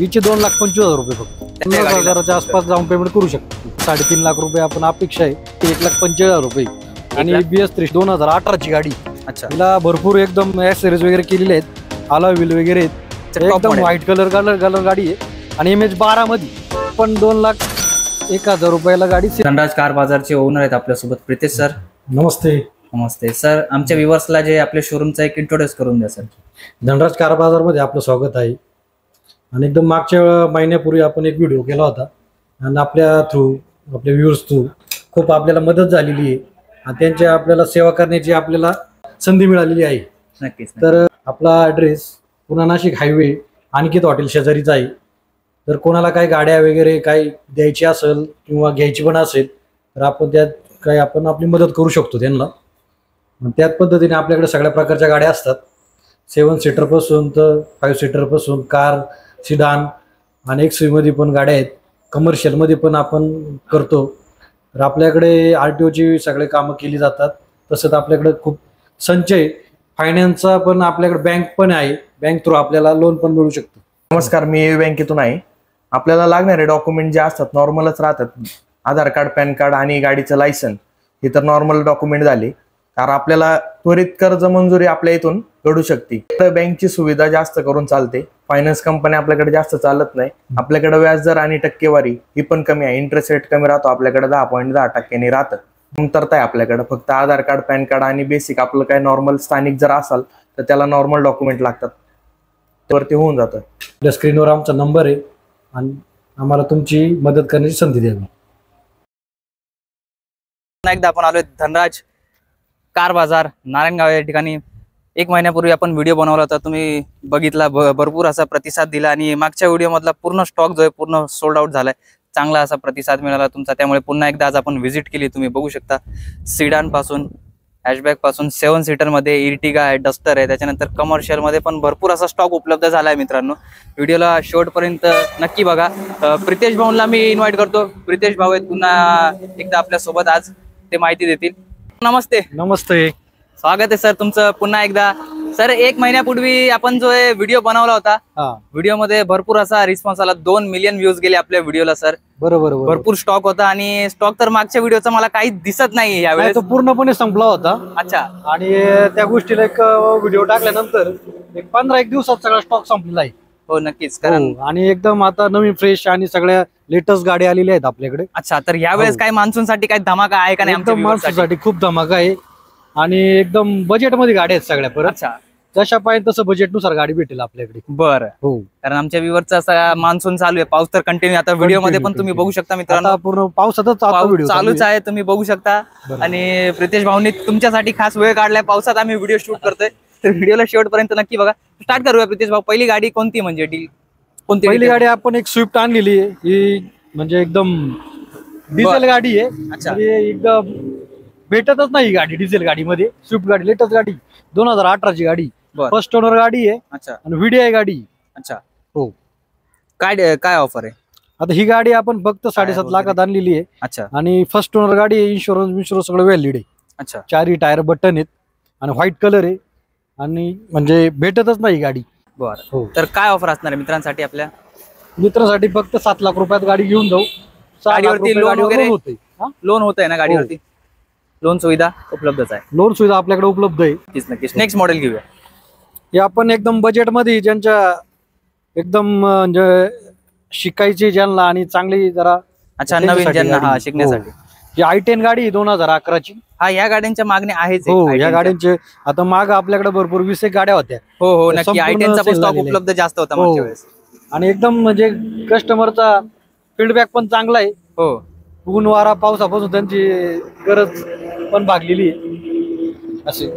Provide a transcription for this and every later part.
हिचे 2,25,000 रुपये फक्त. 50,000च्या आसपास जाऊन पेमेंट करू शकतो. 3.5 लाख रुपये आपण अपेक्षा आहे. 1,25,000 रुपये. आणि BS3 2018ची गाडी. अच्छा, तिला भरपूर एकदम ऍक्सेसरीज वगैरे केलेले आहेत. अलॉय व्हील वगैरे आहेत. एकदम व्हाईट कलर गाडी आहे. आणि MH12 मध्ये पण 2,01,000 रुपयाला गाडी. धनराज कार बाजारचे ओनर आहेत आपल्यासोबत प्रितेश सर. नमस्ते. नमस्ते सर, आमच्या व्ह्युअर्सला जे आपल्या शोरूमचा एक इंट्रोड्यूस करून द्या सर. धनराज कार बाजार मध्ये आपलं स्वागत आहे. आणि एकदम मागच्या महिन्यापूर्वी आपण एक व्हिडिओ केला होता आणि आपल्या व्ह्युअर्स थ्रू खूप आपल्याला मदत झालेली आहे आणि त्यांच्या आपल्याला सेवा करण्याची आपल्याला संधी मिळालेली आहे. नक्कीच. तर आपला address Pune Nashik highway Aniket hotel शेजारीचा आहे. तर कोणाला काही गाड्या वगैरे काही द्यायची असेल किंवा घ्यायची पण असेल तर आपण त्यात काही आपण आपली मदत करू शकतो त्यांना. त्याच पद्धतीने आपल्याकडे सगळ्या प्रकारच्या गाड्या असतात. 7 सीटरपासून तर 5 सीटरपासून कार, सिडान आणि XUV मध्ये पण गाड्या आहेत. कमर्शियलमध्ये पण आपण करतो. तर आपल्याकडे RTOची सगळे कामं केली जातात. तसंच आपल्याकडे खूप संचय फायनान्सचा पण आपल्याकडे बँक पण आहे. बँक थ्रू आपल्याला लोन पण मिळू शकतो. नमस्कार, मी बँकेतून आहे. आपल्याला लागणारे डॉक्युमेंट जे असतात नॉर्मलच राहतात. आधार कार्ड, पॅन कार्ड आणि गाडीचं लायसन हे तर नॉर्मल डॉक्युमेंट झाले. कारण आपल्याला त्वरित कर्ज मंजुरी आपल्या इथून घडू शकते. तर बँकची सुविधा जास्त करून चालते. फायनान्स कंपनी आपल्याकडे जास्त चालत नाही. आपल्याकडे व्याजदर आणि टक्केवारी ही पण कमी आहे. इंटरेस्ट रेट कमी राहतो. आपल्याकडे 10.10% राहतं. तरता आहे आपल्याकडे फक्त आधार कार्ड, पॅन कार्ड आणि बेसिक आपलं काय नॉर्मल स्थानिक जर असाल तर त्याला नॉर्मल डॉक्युमेंट लागतात. त्यावरती होऊन जातं. आपल्या स्क्रीनवर आमचा नंबर आहे आणि आम्हाला तुमची मदत करण्याची संधी द्यावी. एकदा आपण आलोय धनराज कार बाजार नारायणगाव या ठिकाणी. 1 महिन्यापूर्वी आपण व्हिडिओ बनवला होता, तुम्ही बघितला. भरपूर असा प्रतिसाद दिला आणि मागच्या व्हिडिओ मधला पूर्ण स्टॉक जो आहे पूर्ण सोल्ड आउट झालाय. चांगला असा प्रतिसाद मिळाला तुमचा. त्यामुळे पुन्हा एकदा आज आपण व्हिजिट केली. तुम्ही बघू शकता सिडान पासून, हॅशबॅक पासून 7 सीटर मध्ये इर्टिगा आहे, डस्टर आहे. त्याच्यानंतर कमर्शियल मध्ये पण भरपूर असा स्टॉक उपलब्ध झाला आहे. मित्रांनो, व्हिडिओला शेवटपर्यंत नक्की बघा. प्रितेश भाऊंना मी इन्व्हाइट करतो. प्रितेश भाऊ आहेत पुन्हा एकदा आपल्या सोबत, आज ते माहिती देतील. नमस्ते. नमस्ते, स्वागत आहे सर तुमचं पुन्हा एकदा. सर, 1 महिन्यापूर्वी आपण जो व्हिडिओ बनवला होता, व्हिडिओ मध्ये भरपूर असा रिस्पॉन्स आला. 2 मिलियन व्ह्यूज गेले आपल्या व्हिडिओला सर. बरोबर. भरपूर स्टॉक होता आणि स्टॉक तर मागच्या व्हिडिओचा मला काही दिसत नाही यावेळेस. तो पूर्णपणे संपला होता. अच्छा. आणि त्या गोष्टीला एक व्हिडिओ टाकल्यानंतर एक 15-1 दिवसात सगळा स्टॉक संपलेला आहे. हो नक्कीच. कारण आणि एकदम आता नवीन फ्रेश आणि सगळ्या लेटेस्ट गाड्या आलेल्या आहेत आपल्याकडे. अच्छा, तर यावेळेस काय मान्सून साठी काय धमाका आहे का नाही? एकदम मान्सून साठी खूप धमाका आहे आणि एकदम बजेट मध्ये गाड्या आहेत सगळ्या. परत अच्छा, जशा पाहिजे तसं बजेट नुसार गाडी भेटेल आपल्याकडे. बरं. हो, कारण आमच्या व्ह्यूअरचा असा मान्सून चालू आहे. पाऊस तर कंटिन्यू आता व्हिडिओ मध्ये पण तुम्ही बघू शकता मित्रांनो. पूर्ण पावसातच चालूच आहे, तुम्ही बघू शकता. आणि प्रितेश भाऊंनी तुमच्यासाठी खास वेळ काढलाय. पावसात आम्ही व्हिडिओ शूट करतोय. तर व्हिडिओला शेवटपर्यंत नक्की बघा. स्टार्ट करूया प्रितेश भाऊ. पहिली गाडी कोणती, म्हणजे डील कोणती? पहिली गाडी आपण एक स्विफ्ट आणलेली आहे. ही म्हणजे एकदम डिझेल गाडी आहे. अच्छा. एकदम भेटतच नाही गाडी डिझेल गाडीमध्ये. स्विफ्ट गाडी, लेटेस्ट गाडी, 2018ची गाडी, फर्स्ट ओनर गाडी आहे. अच्छा. आणि VDI गाडी. अच्छा. हो. काय ऑफर आहे आता? ही गाडी आपण फक्त 7.5 लाखात आणलेली आहे. अच्छा. आणि फर्स्ट ओनर गाडी आहे. इन्शुरन्स सगळं व्हॅलिड आहे. अच्छा. 4 टायर बटन आहेत आणि व्हाईट कलर आहे आणि म्हणजे भेटतच नाही गाडी. बरं. हो. तर काय ऑफर असणार आहे मित्रांसाठी? आपल्या मित्रांसाठी फक्त 7 लाख रुपयात गाडी घेऊन जाऊ. गाडीवरती लोन वगैरे होते? लोन होत आहे ना गाडीवरती? लोन सुविधा उपलब्धच आहे. लोन सुविधा आपल्याकडे उपलब्ध आहे. नक्कीच. नेक्स्ट मॉडेल घेऊया. हे आपण एकदम बजेट मध्ये, ज्यांच्या एकदम म्हणजे शिकायची ज्यांना आणि चांगली जरा. अच्छा, नवीन ज्यांना शिकण्यासाठी. ही i10 गाडी 2011ची. हा, या गाड्यांच्या मागणी आहेच. हो, या गाड्यांचे आता माग आपल्याकडे भरपूर 20 गाड्या होत्या. हो नक्की. i10चा पण स्टॉक उपलब्ध जास्त होता मागच्या वेळेस. आणि एकदम म्हणजे कस्टमरचा फीडबॅक पण चांगला आहे. हो. ऊन वारा पावसापासून त्यांची गरज पण भागलेली आहे. असे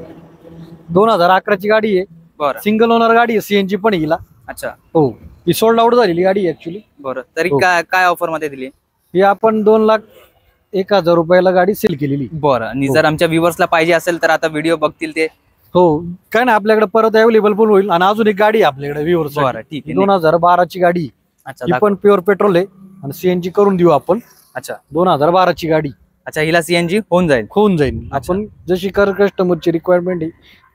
2011ची गाडी आहे. बरं. सिंगल ओनर गाडी आहे. CNG पण हिला. अच्छा. हो, ही सोल्ड आउट झालेली गाडी ऍक्च्युली. बरं. तरी काय ऑफर मध्ये दिली? ही आपण 2,01,000 रुपयाला गाडी सेल केलेली. बरं. आणि जर आमच्या व्ह्युअर्सला पाहिजे असेल तर आता व्हिडिओ बघतील ते. हो, काय ना, आपल्याकडे परत अवेलेबल पण होईल. आणि अजून एक गाडी आहे आपल्याकडे व्ह्युअर्स. बरं, ठीक आहे. 2012ची गाडी. अच्छा. ही पण प्युअर पेट्रोल आहे आणि CNG करून देऊ आपण. अच्छा. 2012ची गाडी. अच्छा, हिला CNG होऊन जाईल. आपण जशी कस्टमरची रिक्वायरमेंट आहे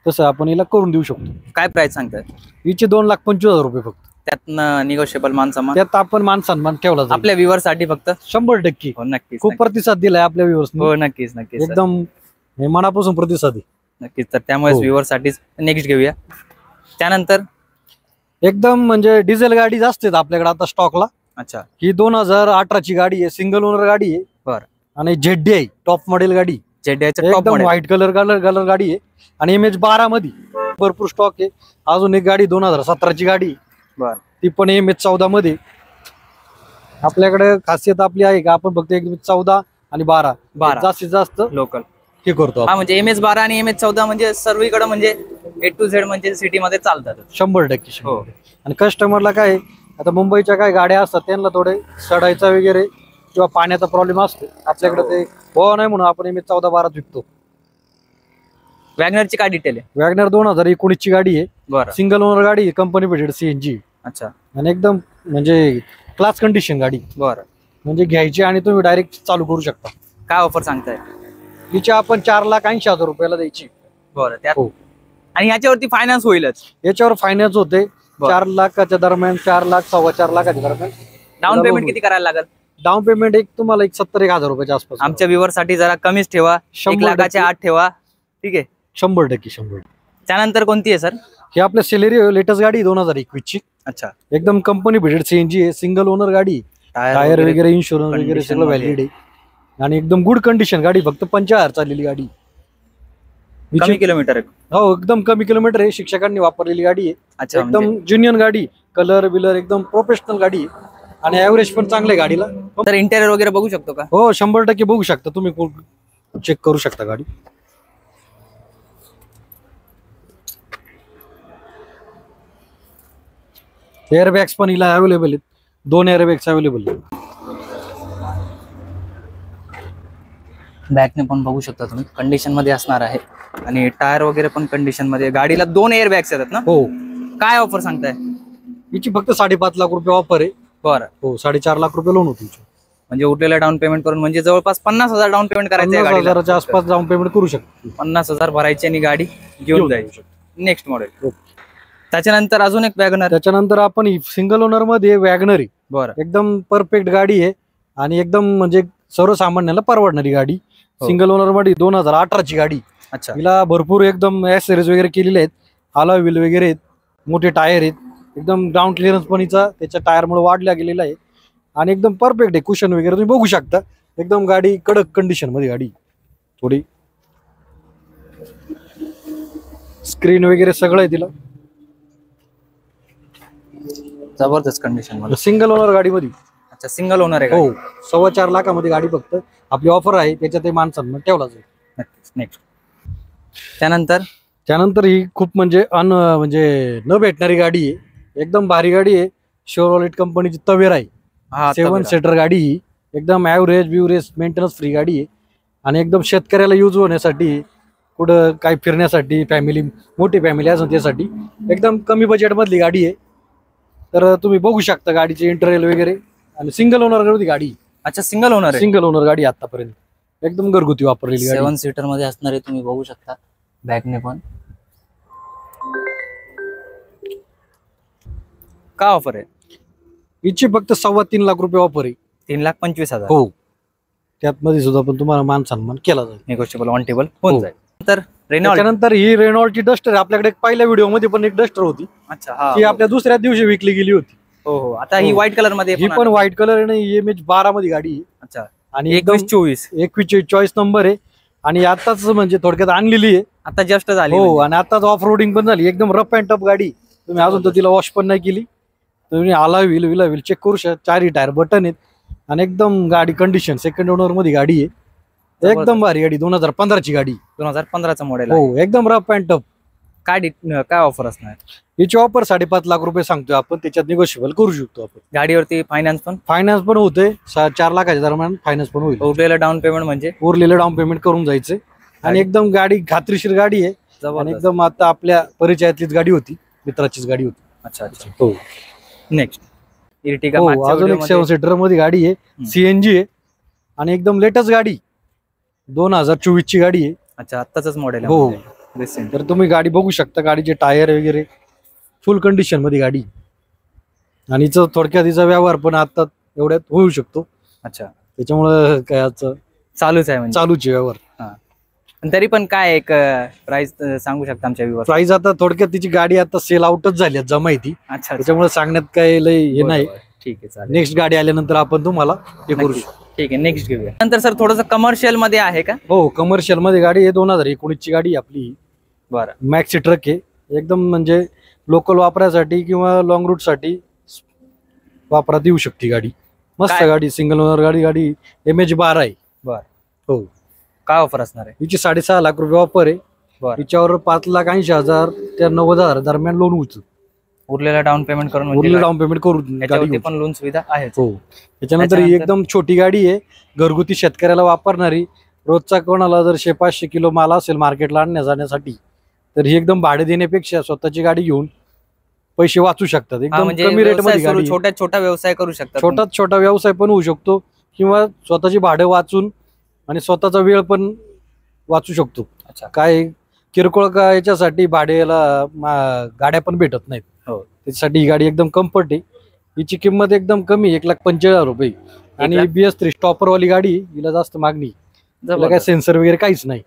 तसं आपण हिला करून देऊ शकतो. काय प्राइस सांगताय? हिचे 2,25,000 रुपये फक्त. त्यातनं निगोशिएबल मान सन्मान त्यात आपण मान सन्मान ठेवला जाईल. आपल्या व्ह्यूअर साठी फक्त 100% हो नक्कीच खूप प्रतिसाद दिलाय आपल्या व्ह्यूअर्सनी. हो नक्कीच नक्कीच sir. एकदम हे मनापासून प्रतिसाद आहे. नक्कीच तर त्यामुळे हो. व्ह्यूअर साठीच नेक्स्ट घेऊया. त्यानंतर एकदम म्हणजे डिझेल गाडी जास्त आहेत आपल्याकडे आता स्टॉकला. अच्छा ही 2018 ची गाडी आहे, सिंगल ओनर गाडी आहे. बरं. आणि ZDI टॉप मॉडेल गाडी, जेडीआयचं टॉप एकदम मॉडेल व्हाईट कलर गाडी आहे. आणि MH12 मध्ये भरपूर स्टॉक आहे. अजून एक गाडी 2017 ची गाडी, बरं ती पण MH14 मध्ये. आपल्याकडे खासियत आपली आहे का आपण फक्त MH14 आणि 12 जास्तीत जास्त लोकल हे करतो हा म्हणजे MS12 आणि MS14 म्हणजे सर्वीकडे म्हणजे A to Z म्हणजे सिटी मध्ये चालतात. 100%. हो. आणि कस्टमरला काय आता मुंबईच्या काय गाड्या असतात त्यांना थोडे सडायचा वगैरे किंवा पाण्याचा प्रॉब्लेम असतो. आपल्याकडे ते हो नाही म्हणून आपण MH14-12 विकतो. वॅगनरची काय डिटेल आहे? वॅगनर 2019 ची गाडी आहे, बरं सिंगल ओनर गाडी आहे, कंपनी भेटेड CNG. अच्छा आणि एकदम म्हणजे क्लास कंडिशन गाडी, बरं. म्हणजे घ्यायची आणि तुम्ही डायरेक्ट चालू करू शकता. काय ऑफर सांगताय? हिची आपण 4,80,000 रुपयाला द्यायची. बरं त्यात हो. आणि याच्यावरती फायनान्स होईलच? याच्यावर फायनान्स होते बरं. 4 लाखाच्या दरम्यान, 4 लाख 4.25 लाखाच्या दरम्यान. डाऊन पेमेंट किती करायला लागेल? डाऊन पेमेंट तुम्हाला 70,000 रुपयाच्या आसपास. आमच्या व्ह्यूअर साठी जरा कमीच ठेवा, 1 लाखाच्या आत ठेवा. ठीक आहे 100%. त्यानंतर कोणती आहे सर? ही आपल्या सेलेरी लेटेस्ट गाडी 2021 ची, अच्छा एकदम कंपनी भेटेड CNG आहे, सिंगल ओनर गाडी. टायर वगैरे इन्शुरन्स वगैरे सगळं व्हॅलिड आहे आणि एकदम गुड कंडिशन गाडी. फक्त 50,000 चाललेली गाडी. कमी किलोमीटर आहे. हो एकदम कमी किलोमीटर आहे. शिक्षकांनी वापरलेली गाडी आहे. अच्छा एकदम ज्युनियन गाडी, कलर बिलर एकदम प्रोफेशनल गाडी आहे. आणि ऍव्हरेज पण चांगलं आहे गाडीला. तर इंटेरियर वगैरे बघू शकतो का? हो 100% बघू शकता तुम्ही, चेक करू शकता गाडी. एअरबॅग्स पण हिला अवेलेबल आहेत, 2 एअरबॅग्स अवेलेबल आहेत. बॅकने पण बघू शकता तुम्ही, कंडिशन मध्ये असणार आहे. आणि टायर वगैरे पण कंडिशन मध्ये. गाडीला 2 एअर बॅग्स येतात ना? हो. काय ऑफर सांगताय? हिची फक्त 5.5 लाख रुपये ऑफर आहे. बरं हो 4.5 लाख रुपये लोन होती. म्हणजे उरलेला डाऊन पेमेंट करून म्हणजे जवळपास 50,000 डाऊन पेमेंट करायचं आहे गाडीला. 50,000च्या आसपास डाऊन पेमेंट करू शकतो. 50,000 भरायची आणि गाडी घेऊन जायची. Next model. ओके. त्याच्यानंतर अजून एक वॅगनर. त्याच्यानंतर आपण सिंगल ओनर मध्ये वॅगनर आहे. बरं एकदम परफेक्ट गाडी आहे आणि एकदम म्हणजे सर्वसामान्याला परवडणारी गाडी. हो. सिंगल ओनर मध्ये 2018 ची गाडी. अच्छा हिला भरपूर एकदम ऍक्सेसरीज वगैरे केलेले आहेत, अलॉय व्हील वगैरे आहेत, मोठे टायर आहेत, एकदम ग्राउंड क्लिअरन्स पण हिचा त्याच्या टायरमुळे वाढला गेलेला आहे. आणि एकदम परफेक्ट आहे. कुशन वगैरे तुम्ही बघू शकता. एकदम गाडी कडक कंडिशन मध्ये गाडी. थोडी स्क्रीन वगैरे सगळं आहे तिला. जबरदस्त कंडिशन मध्ये. सिंगल ओनर गाडी मध्ये. अच्छा सिंगल ओनर आहे. हो 4.25 लाखामध्ये गाडी फक्त आपली ऑफर आहे, त्याच्यात ते मान सन्मान ठेवला जाईल. नक्कीच. नेक्स्ट त्यानंतर ही खूप म्हणजे म्हणजे न भेटणारी गाडी आहे. एकदम भारी गाडी आहे. शेवरलेट कंपनीची तवेरा आहे. 7 सीटर गाडी ही. एकदम ॲव्हरेज बिवरेज मेंटेनन्स फ्री गाडी आहे. आणि एकदम शेतकऱ्याला यूज होण्यासाठी, कुठं काय फिरण्यासाठी, फॅमिली मोठी फॅमिली असून त्यासाठी एकदम कमी बजेट मधली गाडी आहे. तर तुम्ही बघू शकता गाडीचे इंटरियर वगैरे. आणि सिंगल ओनर गाडी. अच्छा सिंगल ओनर आहे. सिंगल ओनर गाडी आतापर्यंत एकदम घरगुती वापरलेली गाडी. 7 सीटर मध्ये असणार आहे. तुम्ही बघू शकता बॅकने पण. काय ऑफर आहे? हिची फक्त 3.25 लाख रुपये ऑफर आहे. 3,25,000. हो त्यात मध्ये सुद्धा पण तुम्हाला मान सन्मान केला जाईल. निगोशिएबल ऑन टेबल होऊन हो. जाईल. तर रेनॉल्ट. त्यानंतर ही रेनॉल्टची डस्टर आहे. आपल्याकडे पहिल्या व्हिडिओ मध्ये पण एक डस्टर होती. अच्छा हा. ती आपल्या दुसऱ्या दिवशी विकली गेली होती. हो हो. आता ही व्हाईट कलर मध्ये. ही पण व्हाईट कलर आणि MH12 मध्ये गाडी आहे. अच्छा. आणि 21-24 चॉईस नंबर आहे. आणि आताच म्हणजे थोडक्यात आणलेली आहे. आता जस्ट झाली. हो आणि आताच ऑफ रोडिंग पण झाली. एकदम रफ अँड टफ गाडी. तुम्ही अजून तर तिला वॉश पण नाही केली. तुम्ही आला व्हील चेक करू शकता. 4 टायर बटन आहेत. आणि एकदम गाडी कंडिशन सेकंड ओनर मध्ये गाडी आहे. एकदम भारी गाडी. 2015 ची गाडी. 2015चं मॉडेल. हो एकदम रफ अँड टफ. काय ऑफर असणार? हिची ऑफर 5.5 लाख रुपये सांगतोय आपण. त्याच्यात निगोशिएबल करू शकतो आपण. गाडीवरती फायनान्स पण होते. 4 लाखाच्या दरम्यान फायनान्स पण होईल. उरलेलं डाऊन पेमेंट म्हणजे उरलेलं डाऊन पेमेंट करून जायचं. आणि एकदम गाडी खात्रीशीर गाडी आहे. आणि एकदम आता आपल्या परिचयातलीच गाडी होती, मित्राचीच गाडी होती. अच्छा अच्छा. हो. Next Ertiga. अजून एक 7 सीटर मध्ये गाडी आहे. CNG आहे. आणि एकदम लेटेस्ट गाडी 2024 ची गाडी आहे. अच्छा आत्ताच मॉडेल. हो. तर तुम्ही गाडी बघू शकता. गाडीचे टायर वगैरे फुल कंडिशन मध्ये गाडी. आणि थोडक्यात हिचा व्यवहार पण आता एवढ्यात होऊ शकतो. अच्छा, त्याच्यामुळे काय आजचं चालूच आहे म्हणजे. चालूच आहे व्यवहार. पण तरी पण काय एक प्राइस सांगू शकता आमच्या व्ह्यूअर? प्राइस आता थोडक्यात तिची गाडी आता सेल आउटच झाली आहे जमा ती, अच्छा, त्याच्यामुळे सांगण्यात काही लय हे नाही. ठीक आहे, चालेल. नेक्स्ट गाडी आल्यानंतर आपण तुम्हाला हे करू नक्की. शकतो. ठीक आहे, नेक्स्ट घेऊया. नंतर सर थोडंसं कमर्शियल मध्ये आहे का? हो, कमर्शियल मध्ये गाडी आहे. 2019 ची गाडी आहे आपली. बरं. मॅक्सी ट्रक आहे. एकदम म्हणजे लोकल वापरासाठी किंवा लॉंग रूट साठी वापरात येऊ शकते गाडी. मस्त काय? गाडी, सिंगल ओनर गाडी MH12 आहे. बर. हो. काय ऑफर असणार आहे? हिची 6.5 लाख रुपये ऑफर आहे. बरं. हिच्यावर 5,80,000 ते 90,000 दरम्यान लोन होतं. उरलेला डाऊन पेमेंट करून म्हणजे उरलेलं डाऊन पेमेंट करून गाडी याच्यावरती घेऊ. पण लोन सुविधा आहे. हो. त्याच्यानंतर ही त्याच्यानंतर? एकदम छोटी गाडी आहे, घरगुती शेतकऱ्याला वापरणारी. रोजचा कोणाला जर 500 किलो माल असेल मार्केटला आणण्या जाण्यासाठी, तर ही एकदम भाडे देण्यापेक्षा स्वतःची गाडी घेऊन पैसे वाचू शकतात. एकदम म्हणजे कमी रेट मध्ये गाडी. छोटा व्यवसाय करू शकतात. छोटा व्यवसाय पण होऊ शकतो किंवा स्वतःची भाडे वाचून आणि स्वतःचा वेळ पण वाचू शकतो. अच्छा. काय किरकोळ का याच्यासाठी भाड्याला गाड्या पण भेटत नाहीत. हो. त्याच्यासाठी ही गाडी एकदम कम्फर्ट आहे. हिची किंमत एकदम कमी, 1,45,000 रुपये. आणि BS3 स्टॉपरवाली गाडी, हिला जास्त मागणी. तिला काय सेन्सर वगैरे काहीच नाही.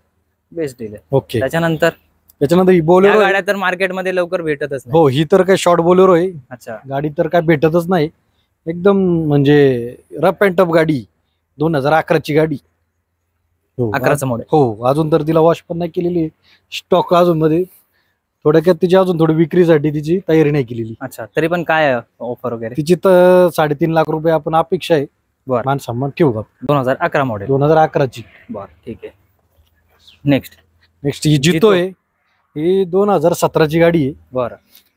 बेस्ट डील आहे. ओके. त्याच्यानंतर ही बोलेरो गाड्या तर मार्केटमध्ये लवकर भेटतच नाही. हो, ही तर काय शॉर्ट बोलेरो आहे. अच्छा. गाडी तर काय भेटतच नाही. एकदम म्हणजे रफ अँड टफ गाडी. 2011 ची गाडी. हो. 11चं मॉडेल. हो, अजून तर तिला वॉश पण नाही केलेली. स्टॉक अजून मध्ये. थोडक्यात तिची अजून थोडी विक्रीसाठी तिची तयारी नाही केलेली. अच्छा, तरी पण काय ऑफर वगैरे? तिची तर 3.5 लाख रुपये आपण अपेक्षा आहे. बरं. मान सन्मान ठेवू का? 2011 मॉडेल. 2011 ची. बर, ठीक आहे. नेक्स्ट ही जितो आहे. ही 2017 ची गाडी आहे. बरं.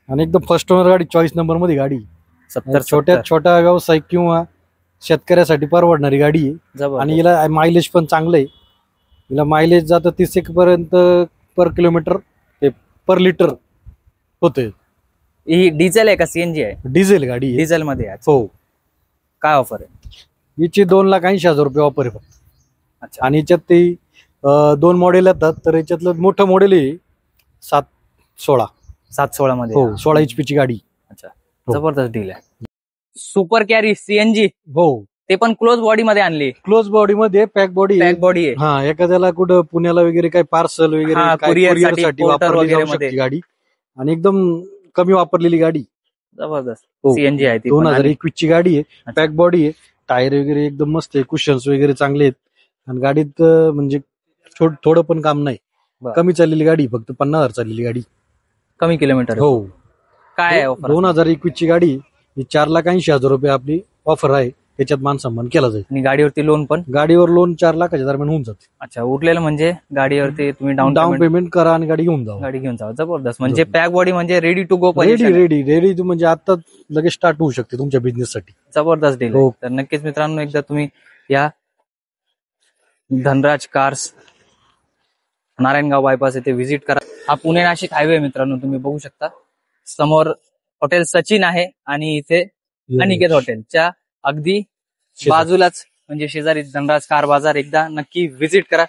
आणि एकदम फर्स्ट ओनर गाडी, 24 नंबर मध्ये गाडी. 70. छोटा व्यवसाय किंवा शेतकऱ्यासाठी परवडणारी गाडी आहे. जबरदस्त. आणि हिला मायलेज पण चांगलं आहे. हिला मायलेज जातं 30 पर्यंत पर किलोमीटर पर लिटर होते. ही डिझेल आहे का CNG आहे? डिझेल गाडी आहे. डिझेल मध्ये आहे. हो. काय ऑफर आहे? हिची 2,80,000 रुपये ऑफर आहे फक्त. अच्छा. आणि याच्यात ते 2 मॉडेल येतात. तर याच्यातलं मोठं मॉडेल आहे 716. 716 मध्ये. हो, 16 HP ची गाडी. अच्छा, हो. जबरदस्त डील आहे. सुपर कॅरी CNG, हो, ते पण क्लोज बॉडी मध्ये आणली. क्लोज बॉडी मध्ये पॅक बॉडी. पॅक बॉडी आहे. हा, एखाद्याला कुठं पुण्याला वगैरे काही पार्सल वगैरे courier साठी, porter वापरली वगैरे जाऊ मध्ये. शकते गाडी. आणि एकदम कमी वापरलेली गाडी. जबरदस्त. हो. CNG आहे ती पण. 2021 ची गाडी आहे. अच्छा. पॅक बॉडी आहे. टायर वगैरे एकदम मस्त आहे. कुशन्स वगैरे चांगले आहेत. आणि गाडीत म्हणजे थोडं पण काम नाही. बरं. कमी चाललेली गाडी, फक्त 50,000 चाललेली गाडी. कमी किलोमीटर. हो. काय आहे ऑफर? 2021 ची गाडी ही 4,80,000 रुपये आपली ऑफर आहे. त्याच्यात मान सन्मान केला जाईल. आणि गाडीवरती लोन पण? गाडीवर लोन 4 लाखाच्या दरम्यान होऊन जाते. अच्छा, उरलेलं म्हणजे गाडीवरती तुम्ही डाऊन पेमेंट करा आणि गाडी घेऊन जावा. गाडी घेऊन जावा. जबरदस्त. म्हणजे पॅक बॉडी म्हणजे रेडी टू गो. रेडी म्हणजे आता लगेच स्टार्ट होऊ शकते तुमच्या बिझनेस साठी. जबरदस्त डील. हो. तर नक्कीच मित्रांनो, एकदा तुम्ही या धनराज कार्स नारायणगाव बायपास येथे व्हिजिट करा. हा पुणे नाशिक हायवे मित्रांनो, तुम्ही बघू शकता. समोर हॉटेल सचिन आहे आणि इथे अनिकेत हॉटेलच्या अगदी बाजूलाच म्हणजे शेजारी धनराज कार बाजार. एकदा नक्की व्हिजिट करा.